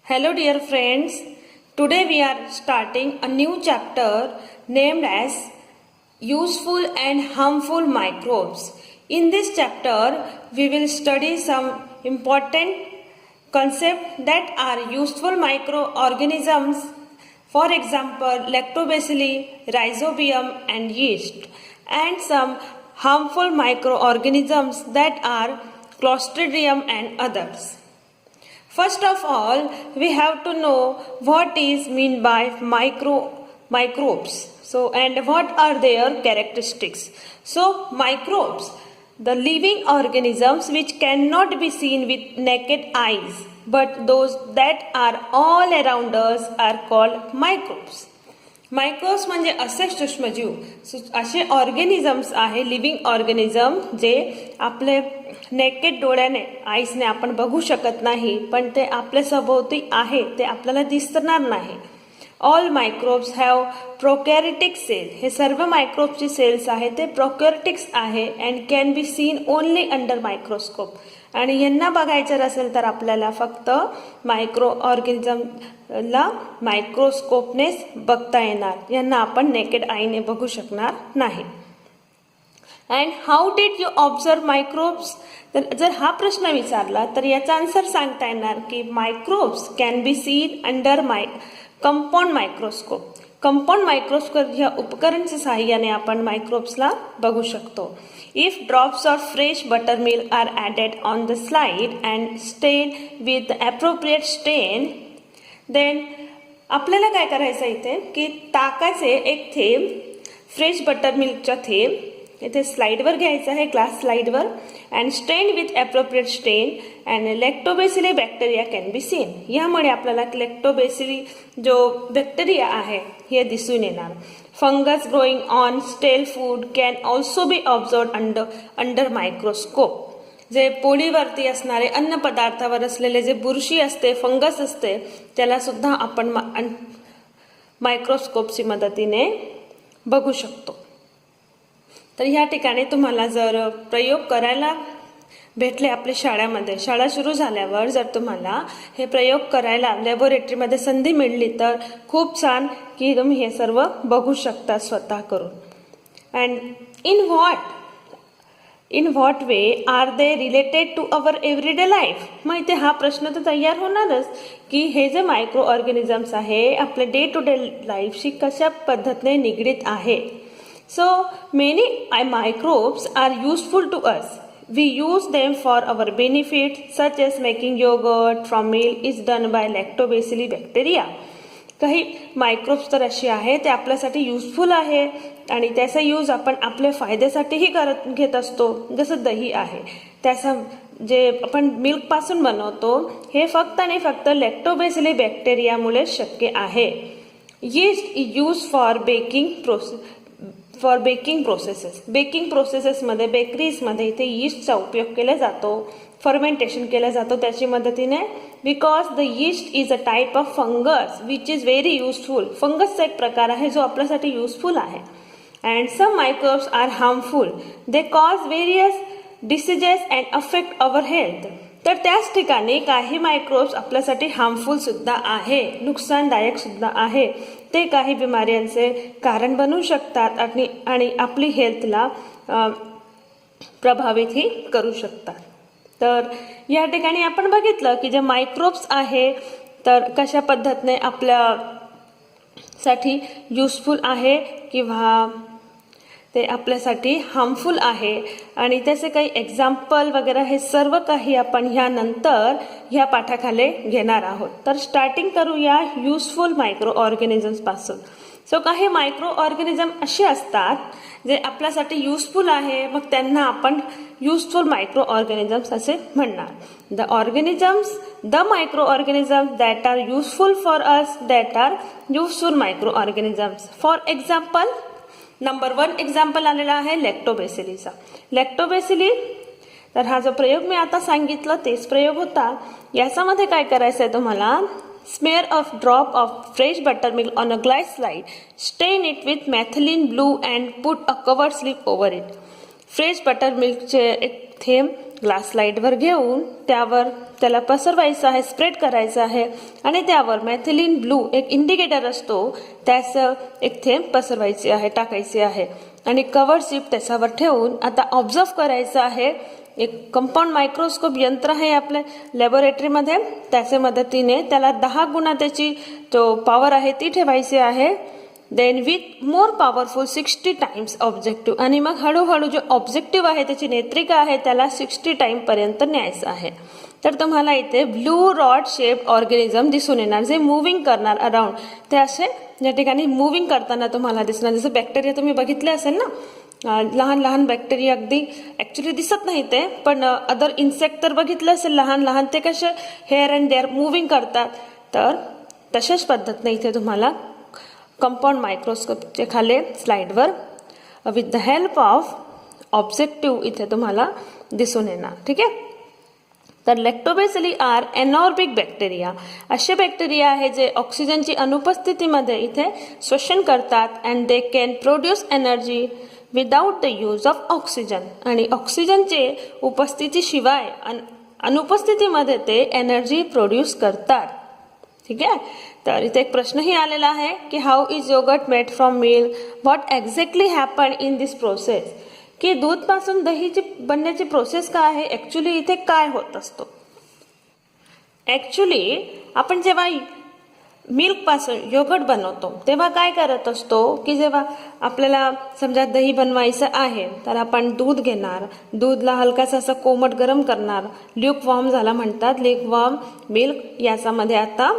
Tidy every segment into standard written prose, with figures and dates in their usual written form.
Hello dear friends, today we are starting a new chapter named as Useful and Harmful Microbes. In this chapter, we will study some important concepts that are useful microorganisms, for example, lactobacilli, rhizobium and yeast, and some harmful microorganisms that are Clostridium and others. First of all, we have to know what is meant by microbes. And what are their characteristics. So, microbes, the living organisms which cannot be seen with naked eyes, but those that are all around us are called microbes. Microbes म्हणजे असे सूक्ष्मजीव, असे organisms आहे, living organism जे आपले naked डोळ्याने आईसने आपण बघू शकत नाही, पण ते आपल्या सभोवती आहे, ते आपल्याला दिसणार नाही. All microbes have prokaryotic cell. हे सर्व मायक्रोब्सचे सेल्स आहे ते प्रोकॅरिटिक्स आहे and can be seen only under microscope. आणि यांना बघायचं असेल तर आपल्याला फक्त मायक्रो ऑर्गॅनिझमला मायक्रोस्कोपनेच बघता येणार. यांना आपण नेकेड आईने बघू शकणार नाही. And how did you observe microbes. तर जर हा प्रश्न विचारला तर याचा आन्सर सांगता येणार की microbes can be seen under compound microscope. Compound microscope ह्या उपकरणाच्या सहाय्याने आपण मायक्रोब्सला बघू शकतो. If drops of fresh buttermilk are added on the slide and stained with the appropriate stain, then आपल्याला काय करायचं इथे की ताकाचे एक थेंब, फ्रेश बटरमिल्कचा थेंब इथे स्लाइडवर घ्यायचा आहे, ग्लास स्लाइडवर, and stain with appropriate stain and lactobacilli bacteria can be seen. यामुळे आपल्याला लॅक्टोबॅसिली जो बॅक्टेरिया आहे हे दिसून येणार. Fungus growing on stale food can also be observe under microscope. जे पोळीवरती असणारे अन्न पदार्थावर असलेले जे बुरशी असते, फंगस असते, त्याला सुद्धा आपण मायक्रोस्कोपची मदतीने बघू शकतो. तर ह्या ठिकाणी तुम्हाला जर प्रयोग करायला भेटले आपल्या शाळेमध्ये, शाळा सुरू झाल्यावर जर तुम्हाला हे प्रयोग करायला लॅबोरेटरीमध्ये संधी मिळली तर खूप छान की तुम्ही हे सर्व बघू शकता स्वतः करून. And in what way are they related to our everyday life. मग इथे हा प्रश्न तर तयार होणारच की हे जे मायक्रो ऑर्गॅनिझम्स आहे आपल्या डे टू डे लाईफशी कशा पद्धतीने निगडीत आहे. So many microbes are useful to us. We use them for our benefit, such as making yogurt from milk is done by lactobacilli bacteria. काही मायक्रोब्स तर असे आहे ते आपल्यासाठी युजफुल आहे आणि त्याचा यूज आपण आपल्या फायद्यासाठीही घेत असतो. जसं दही आहे, त्याचा जे आपण मिल्कपासून बनवतो हे फक्त आणि फक्त लॅक्टोबॅसिली बॅक्टेरियामुळे शक्य आहे. Yeast is use for baking processes. Baking प्रोसेसेसमध्ये, बेकरीजमध्ये इथे यीस्टचा उपयोग केला जातो, फर्मेंटेशन केलं जातो त्याची मदतीने. Because the yeast is a type of fungus which is very useful. फंगसचा एक प्रकार आहे जो आपल्यासाठी युजफुल आहे. And some microbes are harmful. They cause various diseases and affect our health. तर त्याच ठिकाणी काही मायक्रोब्स आपल्यासाठी हार्मफुल सुद्धा आहे, नुकसानदायक सुद्धा आहे. ते काही बिमाऱ्यांचे कारण बनू शकतात आणि आपली हेल्थला प्रभावितही करू शकतात. तर या ठिकाणी आपण बघितलं की जे मायक्रोब्स आहे तर कशा पद्धतीने आपल्यासाठी युजफुल आहे किंवा ते आपल्यासाठी हार्मफुल आहे आणि त्याचे काही एक्झाम्पल वगैरे हे सर्व काही आपण ह्यानंतर ह्या पाठाखाली घेणार आहोत. तर स्टार्टिंग करूया युजफुल मायक्रो ऑर्गॅनिझम्स पासून. सो काही मायक्रो ऑर्गॅनिझम असे असतात जे आपल्यासाठी युजफुल आहे, मग त्यांना आपण युजफुल मायक्रो ऑर्गॅनिझम्स असे म्हणणार. The microorganisms that are useful for us that are useful microorganisms. For example, number 1 example आलेला आहे लॅक्टोबॅसिलीचा. लॅक्टोबॅसिली, तर हा जो प्रयोग मी आता सांगितलं तेच प्रयोग होता. याच्यामध्ये काय करायचं आहे तुम्हाला, smear of drop of fresh buttermilk on a glass slide, stain it with methylene blue and put a covered slip over it. Fresh बटरमिल्कचे एक थेंब ग्लास स्लाईडवर घेऊन त्यावर त्याला पसरवायचं आहे, स्प्रेड करायचं आहे आणि त्यावर मेथिलीन ब्लू एक इंडिकेटर असतो त्याचं एक थेंब पसरवायचे आहे, टाकायचे आहे आणि कव्हर स्लिप त्याच्यावर ठेवून आता ऑब्झर्व करायचं आहे. एक कंपाऊंड मायक्रोस्कोप यंत्र आहे आपल्या लॅबोरेटरीमध्ये, त्याच्या मदतीने त्याला 10 गुणा त्याची जो पॉवर आहे ती ठेवायची आहे. Then with more powerful 60 times objective आणि मग हळूहळू जो ऑब्जेक्टिव्ह आहे त्याची नेत्रिका आहे त्याला 60 टाइमपर्यंत न्यायचं आहे. तर तुम्हाला इथे ब्लू रॉड शेप ऑर्गॅनिझम दिसून येणार जे मूव्हिंग करणार अराउंड. ते असे या ठिकाणी मूव्हिंग करताना तुम्हाला दिसणार. जसं बॅक्टेरिया तुम्ही बघितले असेल ना, लहान लहान बॅक्टेरिया अगदी ॲक्च्युली दिसत नाही ते, पण अदर इन्सेक्ट तर बघितलं असेल लहान लहान, ते कसे हेअर अँड देअर मूव्हिंग करतात. तर तशाच पद्धतीने इथे तुम्हाला कंपाऊंड मायक्रोस्कोपच्या खाली स्लाइडवर with the help of objective इथे तुम्हाला दिसून येणार. ठीक आहे. तर लॅक्टोबॅसिली आर एनॉर्बिक बॅक्टेरिया, असे बॅक्टेरिया आहे जे ऑक्सिजनची अनुपस्थितीमध्ये इथे श्वसन करतात and they can produce energy without the use of oxygen. आणि ऑक्सिजनचे उपस्थितीशिवाय अनुपस्थितीमध्ये ते एनर्जी प्रोड्यूस करतात. ठीक आहे. तर इथे एक प्रश्नही आलेला आहे की how is yoghurt made from milk, what exactly happen in this process, की दूधपासून दहीची बनण्याची प्रोसेस काय आहे, ॲक्च्युली इथे काय होत असतो. ॲक्च्युली आपण जेव्हा मिल्कपासून योगर्ट बनवतो तेव्हा काय करत असतो की जेव्हा आपल्याला समजा दही बनवायचं आहे तर आपण दूध घेणार, दूधला हलकासा असं कोमट गरम करणार, ल्यूक वॉर्म झाला म्हणतात, ल्यूक वॉर्म मिल्क, याच्यामध्ये आता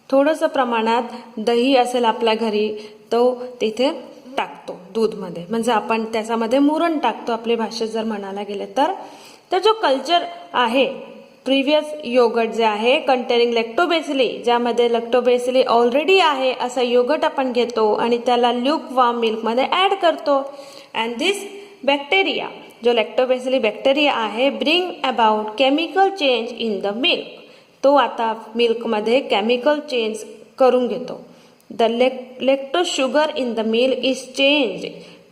थोडंसं प्रमाणात दही असेल आपल्या घरी तो तिथे टाकतो दूधमध्ये, म्हणजे आपण त्याच्यामध्ये मुरण टाकतो आपली भाषेत जर म्हणायला गेले तर जो कल्चर आहे प्रिव्हियस योगर्ट जे आहे कंटेनिंग लॅक्टोबॅसिली, ज्यामध्ये लॅक्टोबॅसिली ऑलरेडी आहे असं योगर्ट आपण घेतो आणि त्याला ल्यूक वॉर्म मिल्कमध्ये ॲड करतो. अँड दिस बॅक्टेरिया, जो लॅक्टोबॅसिली बॅक्टेरिया आहे, bring about chemical change in the milk. तो आता मिल्कमध्ये केमिकल चेंज करून घेतो. The lactose sugar in the milk is change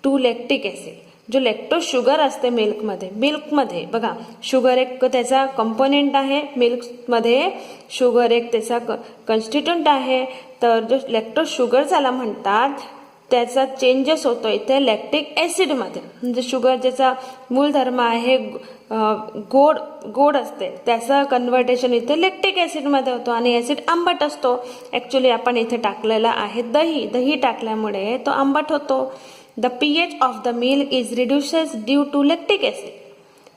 to lactic acid. जो लॅक्टोज शुगर असते मिल्कमध्ये बघा, शुगर एक त्याचा कंपोनेंट आहे, मिल्कमध्ये शुगर एक त्याचा कन्स्टिट्यूंट आहे. तर जो लॅक्टोज शुगर ज्याला म्हणतात त्याचा चेंजेस होतो इथे लॅक्टिक ॲसिडमध्ये. म्हणजे शुगर ज्याचा मूलधर्म आहे गोड असते त्याचं कन्व्हर्टेशन इथे लॅक्टिक ॲसिडमध्ये होतो आणि ॲसिड आंबट असतो. ॲक्च्युली आपण इथे टाकलेला आहे दही टाकल्यामुळे तो आंबट होतो. The pH of the milk is reduces due to lactic acid.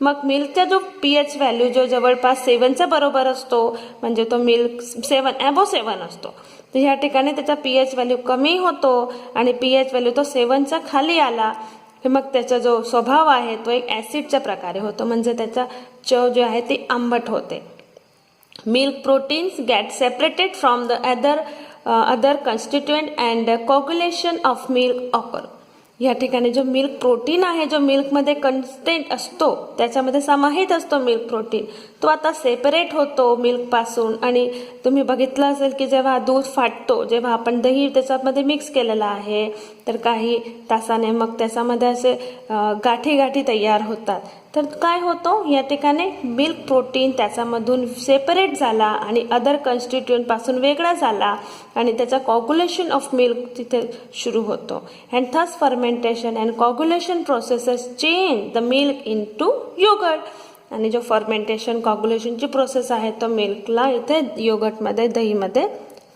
मग मिल्कचा जो pH व्हॅल्यू जो जवळपास 7च्या बरोबर असतो, म्हणजे तो मिल्क 7 असतो, तर ह्या ठिकाणी त्याचा pH व्हॅल्यू कमी होतो आणि pH व्हॅल्यू तो 7च्या खाली आला की मग त्याचा जो स्वभाव आहे तो एक ॲसिडच्या प्रकारे होतो, म्हणजे त्याचा चव जो आहे ती आंबट होते. Milk proteins get separated from the other constituent and coagulation of milk occur. या ठिकाणी जो मिल्क प्रोटीन आहे, जो मिल्कमध्ये कंटेंट असतो त्याच्यामध्ये समाहित असतो मिल्क प्रोटीन, तो आता सेपरेट होतो मिल्कपासून. आणि तुम्ही बघितलं असेल की जेव्हा दूध फाटतो, जेव्हा आपण दही त्याच्यामध्ये मिक्स केलेलं आहे तर काही तासाने मग त्याच्यामध्ये असे गाठी तयार होतात. तर काय होतो या ठिकाणी मिल्क प्रोटीन त्याच्यामधून सेपरेट झाला आणि अदर कन्स्टिट्युएंटपासून वेगळा झाला आणि त्याचा कॉग्युलेशन ऑफ मिल्क तिथे सुरू होतो. And thus fermentation and coagulation processes change the milk into yoghurt. आणि जो फर्मेंटेशन कॉग्युलेशनची प्रोसेस आहे तो मिल्कला इथे योगर्टमध्ये दहीमध्ये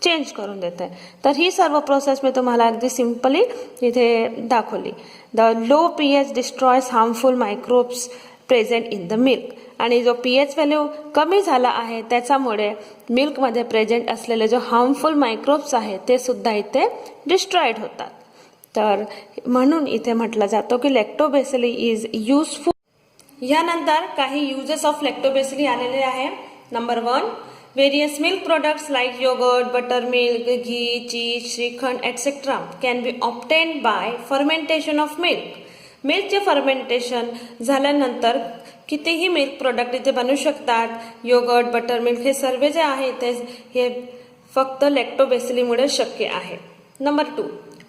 चेंज करून देते. तर ही सर्व प्रोसेस मी तुम्हाला अगदी सिम्पली इथे दाखवली. The low pH destroys harmful microbes present in the milk. आणि जो pH व्हॅल्यू कमी झाला आहे त्याच्यामुळे मिल्कमध्ये प्रेझेंट असलेले जो हार्मफुल मायक्रोब्स आहेत ते सुद्धा इथे डिस्ट्रॉईड होतात. तर म्हणून इथे म्हटलं जातो की लॅक्टोबॅसिली इज युजफुल. यानंतर काही युजेस ऑफ लॅक्टोबॅसिली आलेले आहे. Number 1, various milk products like yogurt, buttermilk, ghee, cheese, shrikhand etc. can be obtained by fermentation of milk. मिल्कचे फर्मेंटेशन झाल्यानंतर कितीही मिल्क प्रोडक्ट इथे बनवू शकतात. योगर्ट, बटरमिल्क हे सर्व जे आहे ते हे फक्त लॅक्टोबॅसिलीमुळे शक्य आहे. Number 2,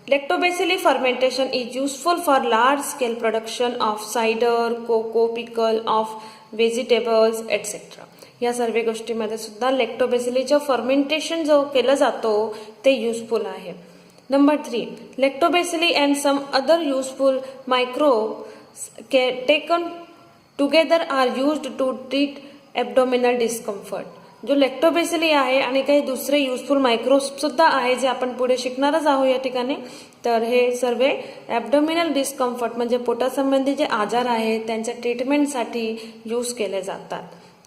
lactobacilli fermentation is useful for large scale production of cider, cocoa, pickle of vegetables etcetera. या सर्व गोष्टीमध्ये सुद्धा लॅक्टोबॅसिलीचं फर्मेंटेशन जो केलं जातो ते युजफुल आहे. Number 3, lactobacilli and some other useful microbes taken together are used to treat abdominal discomfort. जो लॅक्टोबॅसिली आहे आणि काही दुसरे युजफुल मायक्रोब्स सुद्धा आहे जे आपण पुढे शिकणारच आहोत या ठिकाणी. तर हे सर्व ॲब्डोमिनल डिस्कम्फर्ट म्हणजे पोटासंबंधी जे आजार आहेत त्यांच्या ट्रीटमेंटसाठी यूज केले जातात.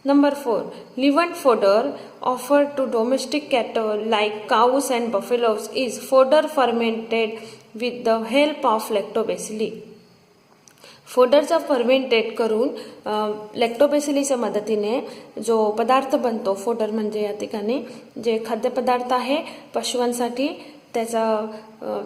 Number 4, leavened fodder offered to domestic cattle like cows and buffaloes is fodder fermented with the help of lactobacilli. फोडरचा फर्मेंटेट करून लॅक्टोबॅसिलीच्या मदतीने जो पदार्थ बनतो, फोडर म्हणजे या ठिकाणी जे खाद्यपदार्थ आहे पशुवांसाठी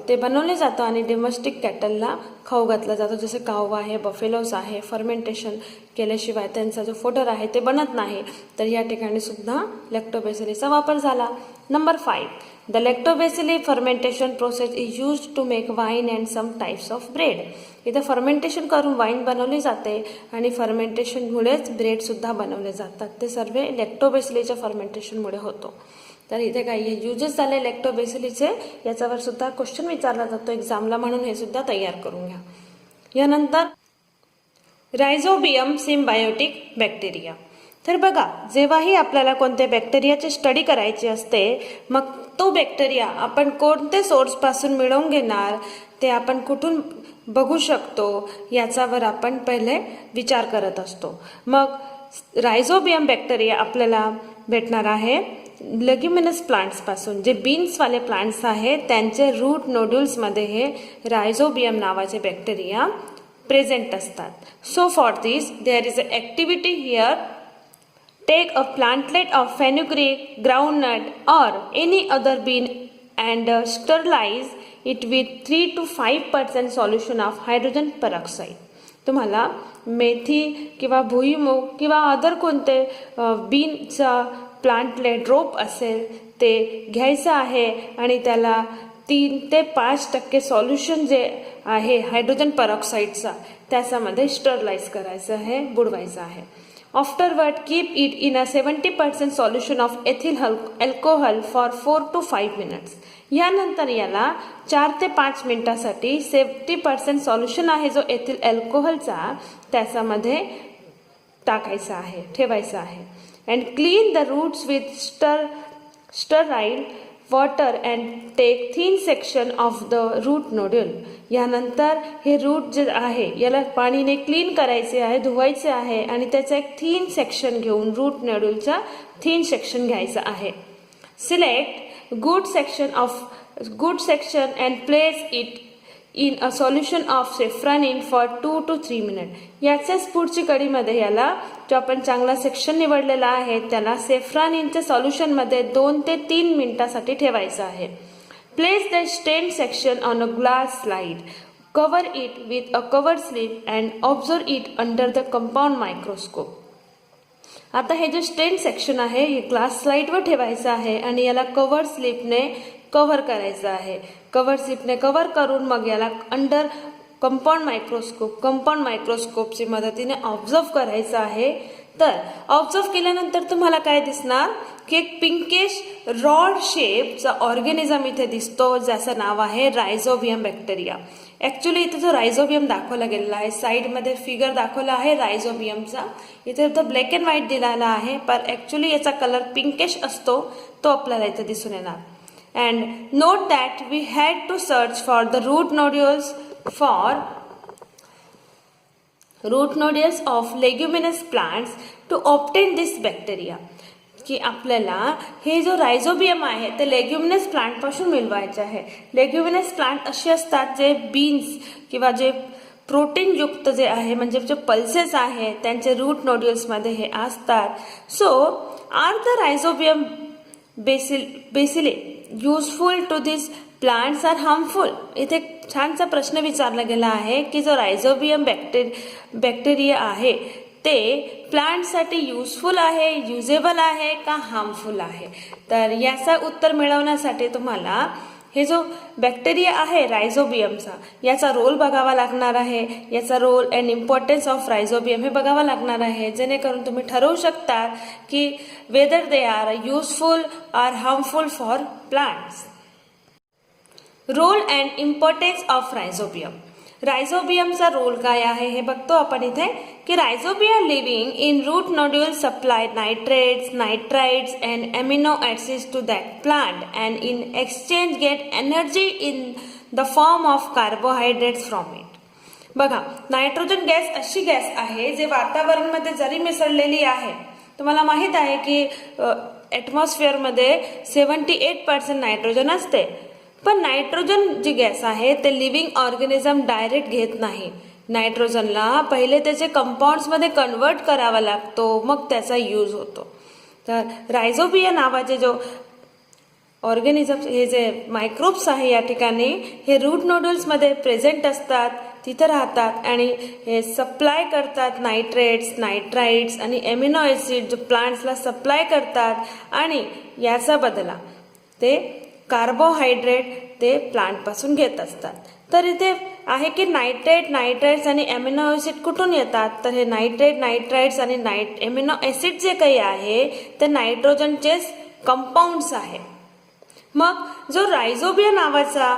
ते बनवले जातं आणि डोमेस्टिक कॅटलला खाऊ घातलं जातं. जसे काऊ आहे, बफेलोस आहे. फर्मेंटेशन केल्याशिवाय त्यांचा जो फोडर आहे ते बनत नाही. तर या ठिकाणी सुद्धा लॅक्टोबॅसिलीचा वापर झाला. Number 5, the lactobacilli fermentation process is used to make wine and some types of bread. इथं फर्मेंटेशन करून वाईन बनवली जाते आणि फर्मेंटेशनमुळेच ब्रेड सुद्धा बनवले जातात. ते सर्व लॅक्टोबॅसिलीच्या फर्मेंटेशनमुळे होतो. तर इथे काही युजेस झाले लॅक्टोबॅसिलीचे, याच्यावर सुद्धा क्वेश्चन विचारला जातो एक्झामला, म्हणून हे सुद्धा तयार करून घ्या. यानंतर रायझोबियम सिम्बायोटिक बॅक्टेरिया. तर बघा, जेव्हाही आपल्याला कोणत्या बॅक्टेरियाची स्टडी करायची असते, मग तो बॅक्टेरिया आपण कोणत्या सोर्सपासून मिळवून घेणार, ते आपण कुठून बघू शकतो याच्यावर आपण पहिले विचार करत असतो. मग रायझोबियम बॅक्टेरिया आपल्याला भेटणार आहे लेग्युमिनस प्लांट्सपासून. जे बीन्सवाले प्लांट्स आहेत त्यांचे रूट नोड्यूल्समध्ये हे रायझोबियम नावाचे बॅक्टेरिया प्रेझेंट असतात. So for this there is a activity here. Take a plantlet of fenugreek, groundnut और any other bean and sterilize it with 3 to 5% solution of hydrogen peroxide. तुम्हाला मेथी किंवा भुईमूग किंवा अदर कोणते बीनचा प्लांटलेट रोप असेल ते घ्यायचं आहे आणि त्याला 3 ते 5% सॉल्युशन जे आहे हायड्रोजन पेरॉक्साईडचा त्याच्यामध्ये स्टरलाइज करायचं आहे, बुडवायचं आहे. Afterward keep it in a 70% solution of ethyl alcohol for 4 to 5 minutes. यानंतर याला 4 ते 5 मिनिटासाठी 70% सॉल्युशन आहे जो एथिल अल्कोहोलचा त्याच्यामध्ये टाकायचा आहे, ठेवायचा आहे. And clean the roots with sterile water and take thin section of the root nodule. यानंतर हे रूट जे आहे याला पाणीने क्लीन करायचे आहे, धुवायचे आहे आणि त्याचा एक थिन सेक्शन घेऊन रूट नोड्यूलचा थिन सेक्शन घ्यायचा आहे. Select good section and place it in a solution of safranin for 2 to 3 minutes. याच्याच पुढची कडीमध्ये याला जो आपण चांगला सेक्शन निवडलेला आहे त्याला सेफ्रानिनच्या सॉल्युशनमध्ये 2 ते 3 मिनिटासाठी ठेवायचं आहे. Place the stain section on a glass slide. Cover it with a cover slip and observe it under the compound microscope. आता हे जे स्टेन सेक्शन आहे हे ग्लास स्लाइडवर ठेवायचं आहे आणि याला कवर स्लिपने कव्हर करायचं आहे. कव्हर स्लिपने कव्हर करून मग याला अंडर कंपाऊंड मायक्रोस्कोपची मदतीने ऑब्झर्व करायचं आहे. तर ऑब्झर्व केल्यानंतर तुम्हाला काय दिसणार की एक पिंकिश रॉड शेपचा ऑर्गॅनिझम इथे दिसतो ज्याचं नाव आहे रायझोबियम बॅक्टेरिया. ॲक्च्युली इथे जो रायझोबियम दाखवला गेलेला आहे, साईडमध्ये फिगर दाखवला आहे रायझोबियमचा, इथे तो ब्लॅक अँड व्हाईट दिलेला आहे, पण ॲक्च्युली याचा कलर पिंकिश असतो, तो आपल्याला इथे दिसून येणार. And note that we had to search for the root nodules of leguminous plants to obtain this bacteria. की आपल्याला हे जो रायझोबियम आहे ते लेग्युमिनस प्लांटपासून मिळवायचे आहे. लेग्युमिनस प्लांट असे असतात जे बीन्स किंवा जे प्रोटीनयुक्त जे आहे म्हणजे जे पल्सेस आहे त्यांचे रूट नोड्यूल्समध्ये हे असतात. So are the rhizobium bacilli useful to this plants are harmful. इथे छानसा प्रश्न विचारला गेला आहे की जो रायझोबियम बॅक्टेरिया आहे ते प्लांटसाठी युजफुल आहे, युजेबल आहे का हार्मफुल आहे. तर याचा उत्तर मिळवण्यासाठी तुम्हाला हे जो बॅक्टेरिया आहे रायझोबियमचा, याचा रोल बघावा लागणार आहे. याचा role and importance of rhizobium हे बघावं लागणार आहे, जेणेकरून तुम्ही ठरवू शकता की whether they are useful or harmful for plants. Role and importance of rhizobium. रायझोबियमचा रोल काय आहे हे बघतो आपण इथे की rhizobium living in root nodule supply nitrates, nitrites and amino acids to that plant and in exchange get energy in the form of carbohydrates from it. बघा, nitrogen gas अशी गॅस आहे जे वातावरणामध्ये जरी मिसळलेली आहे, तुम्हाला माहीत आहे की ॲटमॉस्फिअरमध्ये 78% नायट्रोजन असते, पण नायट्रोजन जी गॅस आहे ते लिव्हिंग ऑर्गॅनिझम डायरेक्ट घेत नाही. नायट्रोजनला पहिले त्याचे कंपाऊंड्समध्ये कन्वर्ट करावा लागतो, मग त्याचा यूज होतो. तर रायझोबिया नावाचे जो ऑर्गॅनिझम, हे जे मायक्रोब्स आहे या ठिकाणी, हे रूट नोड्यूल्समध्ये प्रेझेंट असतात, तिथं राहतात आणि हे सप्लाय करतात नायट्रेट्स, नायट्राइट्स आणि एमिनो ॲसिड जो प्लांट्सला सप्लाय करतात आणि याचा बदला ते कार्बोहायड्रेट ते प्लांटपासून घेत असतात. तर इथे आहे की नायट्रेट, नायट्राइट्स आणि एमिनो ॲसिड कुठून येतात, तर हे नायट्रेट, नायट्राइट्स आणि एमिनो ॲसिड जे काही आहे ते नायट्रोजनचेच कंपाऊंड्स आहे. मग जो रायझोबिया नावाचा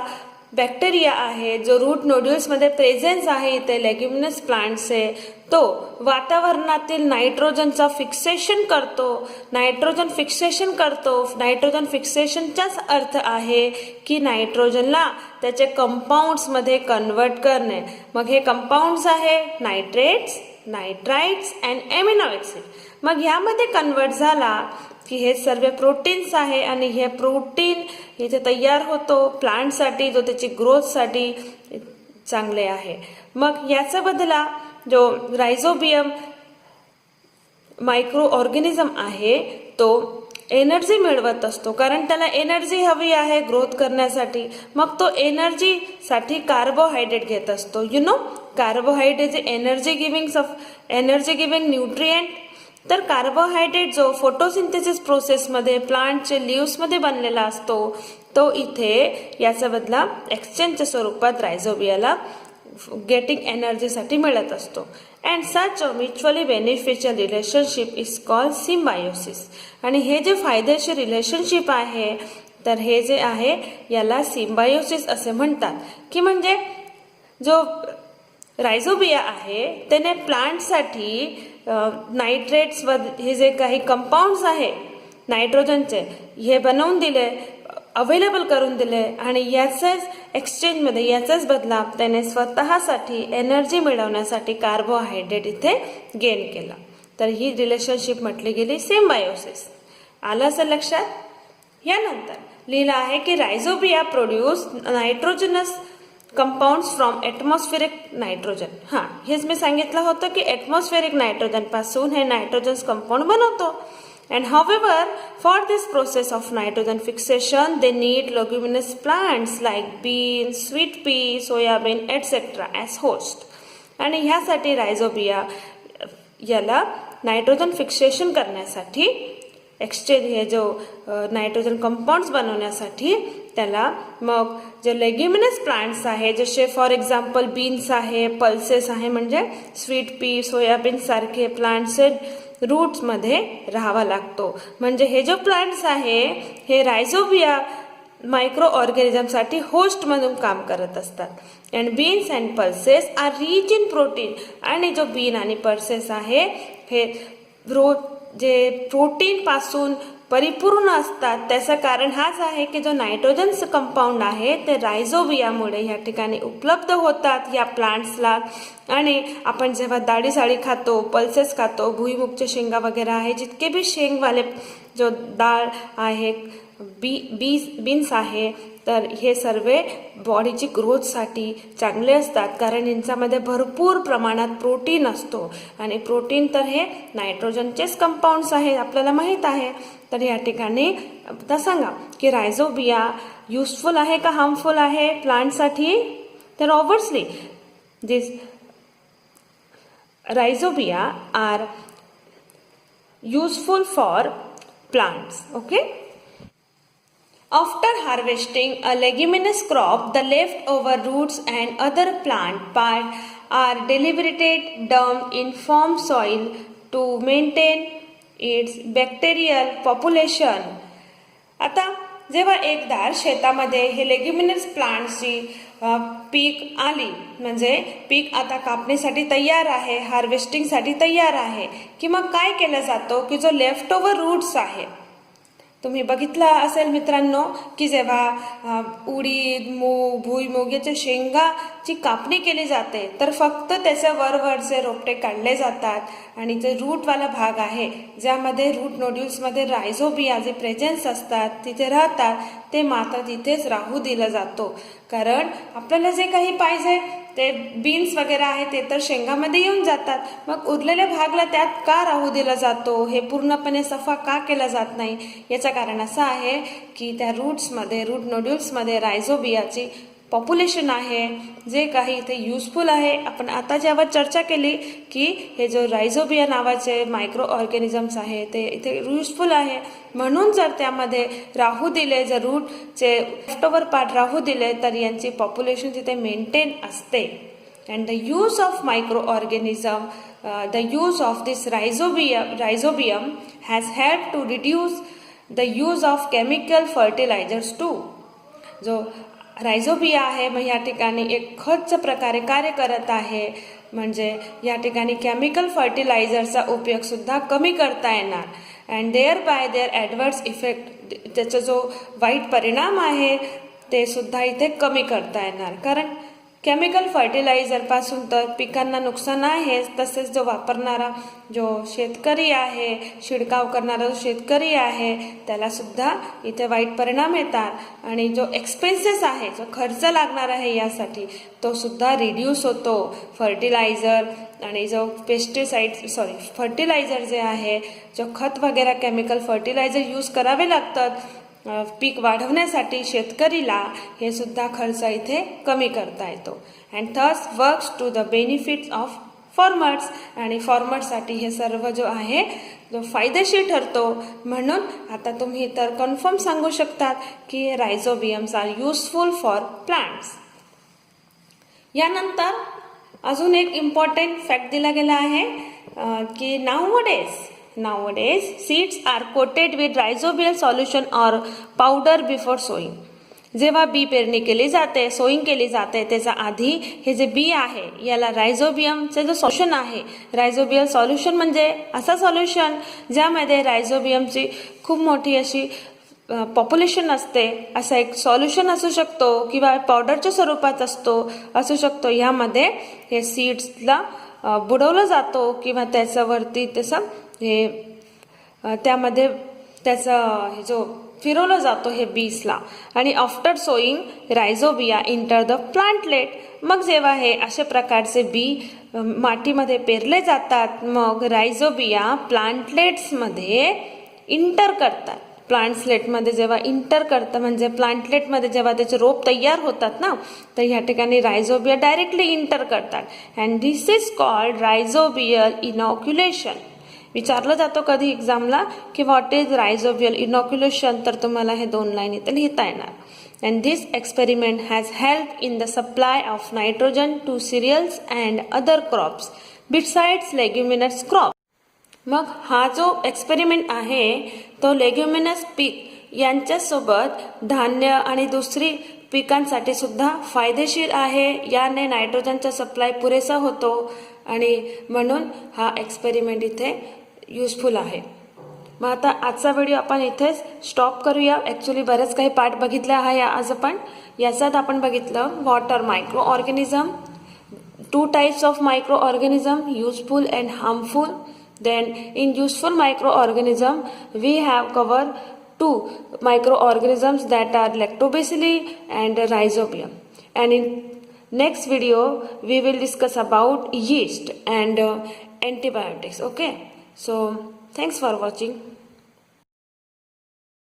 बॅक्टेरिया आहे, जो रूट नोड्यूल्समध्ये प्रेझेन्स आहे इथे लेग्युमिनस प्लांट्सचे, तो वातावरणातील नायट्रोजनचा फिक्सेशन करतो. नायट्रोजन फिक्सेशनचाच अर्थ आहे की नायट्रोजनला त्याचे कंपाऊंड्समध्ये कन्वर्ट करणे. मग हे कंपाऊंड्स आहे nitrates, nitrites and amino acid. मग ह्यामध्ये कन्वर्ट झाला की हे सर्व प्रोटीन्स आहे आणि हे प्रोटीन इथे तयार होतो प्लांटसाठी, जो त्याची ग्रोथसाठी चांगले आहे. मग याचा बदला जो रायझोबियम मायक्रो ऑर्गॅनिझम आहे तो एनर्जी मिळवत असतो, कारण त्याला एनर्जी हवी आहे ग्रोथ करण्यासाठी. मग तो एनर्जीसाठी कार्बोहायड्रेट घेत असतो. Carbohydrate is energy giving nutrient. तर कार्बोहायड्रेट जो फोटोसिंथेसिस प्रोसेसमध्ये प्लांटचे लिव्समध्ये बनलेला असतो, तो इथे याचा बदला एक्सचेंजच्या स्वरूपात रायझोबियाला गेटिंग एनर्जीसाठी मिळत असतो. And such a mutually beneficial relationship is called symbiosis. आणि हे जे फायदेशीर रिलेशनशिप आहे, तर हे जे आहे याला सिम्बायोसिस असे म्हणतात. की म्हणजे जो रायझोबिया आहे त्याने प्लांटसाठी नायट्रेट्स व हे जे काही कंपाऊंड्स आहे नायट्रोजनचे, हे बनवून दिले, अवेलेबल करून दिले आणि याचाच एक्सचेंजमध्ये, याचाच बदला त्याने स्वतःसाठी एनर्जी मिळवण्यासाठी कार्बोहायड्रेट इथे गेन केला. तर ही रिलेशनशिप म्हटली गेली सिम्बायोसिस. आलं असं लक्षात. यानंतर लिहिलं आहे की rhizobia produce nitrogenous compounds from atmospheric nitrogen. हेच मी सांगितलं होतं की ॲटमॉस्फेरिक नायट्रोजन पासून हे नायट्रोजन्स कंपाऊंड बनवतो. And however, for this process of nitrogen fixation, they need leguminous plants like beans, sweet pea, soybean, etc. as host. आणि ह्यासाठी रायझोबिया याला नायट्रोजन फिक्सेशन करण्यासाठी, एक्सचेंज हे जो नायट्रोजन कंपाऊंड्स बनवण्यासाठी त्याला मग जे लेग्युमिनस प्लांट्स आहे, जसे फॉर एक्झाम्पल बीन्स आहे, पल्सेस आहे, म्हणजे स्वीट पी, सोयाबीन सारखे प्लांट्स रूट्समध्ये राहावा लागतो. म्हणजे हे जो प्लांट्स आहे हे रायझोबिया मायक्रो ऑर्गॅनिझमसाठी होस्ट म्हणून काम करत असतात. And beans and pulses are rich in protein. आणि जो बीन आणि पल्सेस आहे हे जे प्रोटीन पासून परिपूर्ण असतात, त्याचं कारण हाच आहे की जो नायट्रोजन कंपाऊंड आहे ते रायझोबियामुळे या ठिकाणी उपलब्ध होतात या प्लांट्सला. आणि आपण जेव्हा डाळी खातो, पल्सेस खातो, भुईमुगच्या शेंगा वगैरे आहे, जितके बी शेंगवाले जो डाळ आहे, बीन्स आहे, तर हे सर्व बॉडीची ग्रोथसाठी चांगले असतात, कारण यांच्यामध्ये भरपूर प्रमाणात प्रोटीन असतो. आणि प्रोटीन तर हे नायट्रोजनचेच कंपाऊंड्स आहे, आपल्याला माहीत आहे. तर या ठिकाणी आता सांगा की रायझोबिया युजफुल आहे का हार्मफुल आहे प्लांटसाठी? तर obviously this rhizobia are useful for plants. Okay. After harvesting a leguminous crop, the leftover roots and other plant part are deliberately dumped in farm soil to maintain its bacterial population. आता जेव्हा एकदा शेतामध्ये हे leguminous प्लांट्सची पीक आली, म्हणजे पीक आता कापणीसाठी तयार आहे, हार्वेस्टिंगसाठी तयार आहे, की मग काय केलं जातं की जो लेफ्ट ओव्हर रूट्स आहे, तुम्ही बघितलं असेल मित्रांनो की जेव्हा उडीद, मूग, भुईमूग याच्या शेंगाची कापणी केली जाते तर फक्त त्याच्या वरवरचे रोपटे काढले जातात आणि जे रूटवाला भाग आहे ज्यामध्ये रूट नोड्यूल्समध्ये रायझोबिया जे प्रेझेन्स असतात तिथे राहतात ते मात्र तिथेच राहू दिलं जातो. कारण आपल्याला जे काही पाहिजे ते बीन्स वगैरे आहे ते तर शेंगामध्ये येऊन जातात, मग उरलेल्या भागला त्यात का राहू दिला जातो, हे पूर्णपणे सफा का केला जात नाही, याचं कारण असं आहे की त्या रूट्समध्ये, रूट नोड्यूल्समध्ये रायझोबियाची पॉप्युलेशन आहे जे काही इथे युजफुल आहे. आपण आता जेव्हा चर्चा केली की हे जो रायझोबिया नावाचे मायक्रो ऑर्गॅनिझम्स आहे ते इथे युजफुल आहे, म्हणून जर त्यामध्ये राहू दिले, जर रूटचे लेफ्टओव्हर पार्ट राहू दिले तर यांची पॉप्युलेशन तिथे मेंटेन असते. And the use of microorganism, the use of this rhizobium has help to reduce the use of chemical fertilizers too. जो रायझोबिया आहे मग या ठिकाणी एक खतच्या प्रकारे कार्य करत आहे, म्हणजे या ठिकाणी केमिकल फर्टिलायझरचा उपयोग सुद्धा कमी करता येणार. अँड देअर ॲडवर्स इफेक्ट, त्याचा जो वाईट परिणाम आहे ते सुद्धा इथे कमी करता येणार. कारण केमिकल फर्टिलायझरपासून तर पिकांना नुकसान आहेच, तसेच जो वापरणारा जो शेतकरी आहे, शिडकाव करणारा जो शेतकरी आहे त्याला सुद्धा इथे वाईट परिणाम येतात आणि जो एक्सपेन्सेस आहे, जो खर्च लागणार आहे यासाठी तो सुद्धा रिड्यूस होतो. फर्टिलायझर आणि जो फर्टिलायझर जे आहे, जो खत वगैरे केमिकल फर्टिलायझर यूज करावे लागतात पीक वाढवण्यासाठी शेतकरीला, हे सुद्धा खर्च इथे कमी करता येतो. And thus works to the benefits of farmers, आणि फार्मर्ससाठी हे सर्व जो आहे जो फायदेशीर ठरतो. म्हणून आता तुम्ही तर कन्फर्म सांगू शकतात की रायझोबियम्स आर युजफुल फॉर प्लांट्स. यानंतर अजून एक इम्पॉर्टंट फॅक्ट दिला गेला आहे की Nowadays, seeds are coated with rhizobial solution or powder before sowing. जेव्हा बी पेरणी केली जाते, सोईंग केली जाते, त्याच्या आधी हे जे बी आहे याला रायझोबियमचे जो सोल्युशन आहे, रायझोबियल सोल्युशन म्हणजे असं सोल्युशन ज्यामध्ये रायझोबियमची खूप मोठी अशी पॉप्युलेशन असते, असा एक सोल्युशन असू शकतो किंवा पावडरच्या स्वरूपात असू शकतो. यामध्ये हे सीड्सला बुडवलं जातो किंवा त्याच्यावरती तसं हे त्यामध्ये त्याचा जो फिरवलं जातो हे बीसला. आणि after sowing rhizobia enter the plantlet, मग जेव्हा हे अशा प्रकारचे बी मातीमध्ये पेरले जातात मग रायझोबिया प्लांटलेट्समध्ये इंटर करतात. प्लांटलेटमध्ये जेव्हा इंटर करतं म्हणजे प्लांटलेटमध्ये जेव्हा त्याचे रोप तयार होतात ना, तर ह्या ठिकाणी रायझोबिया डायरेक्टली इंटर करतात. And this is called rhizobial inoculation. विचारलं जातो कधी एक्झामला की व्हॉट इज रायझोबियल इनॉक्युलेशन, तर तुम्हाला हे 2 लाईन इथे लिहिता येणार. And this experiment has help in the supply of nitrogen to serials and other crops besides leguminous crop. मग हा जो एक्सपेरिमेंट आहे तो लेग्युमिनस पीक यांच्यासोबत धान्य आणि दुसरी पिकांसाठी सुद्धा फायदेशीर आहे. याने नायट्रोजनचा सप्लाय पुरेसा होतो आणि म्हणून हा एक्सपेरिमेंट इथे युजफुल आहे. मग आता आजचा व्हिडिओ आपण इथेच स्टॉप करूया. ॲक्च्युली बरेच काही पार्ट बघितले आहे आज आपण. याच्यात आपण बघितलं what are microorganism, 2 types of microorganism, useful and harmful. Then in useful microorganism we have covered 2 microorganisms that are lactobacilli and rhizobium. And in next video we will discuss about yeast and antibiotics. Okay, so thanks for watching.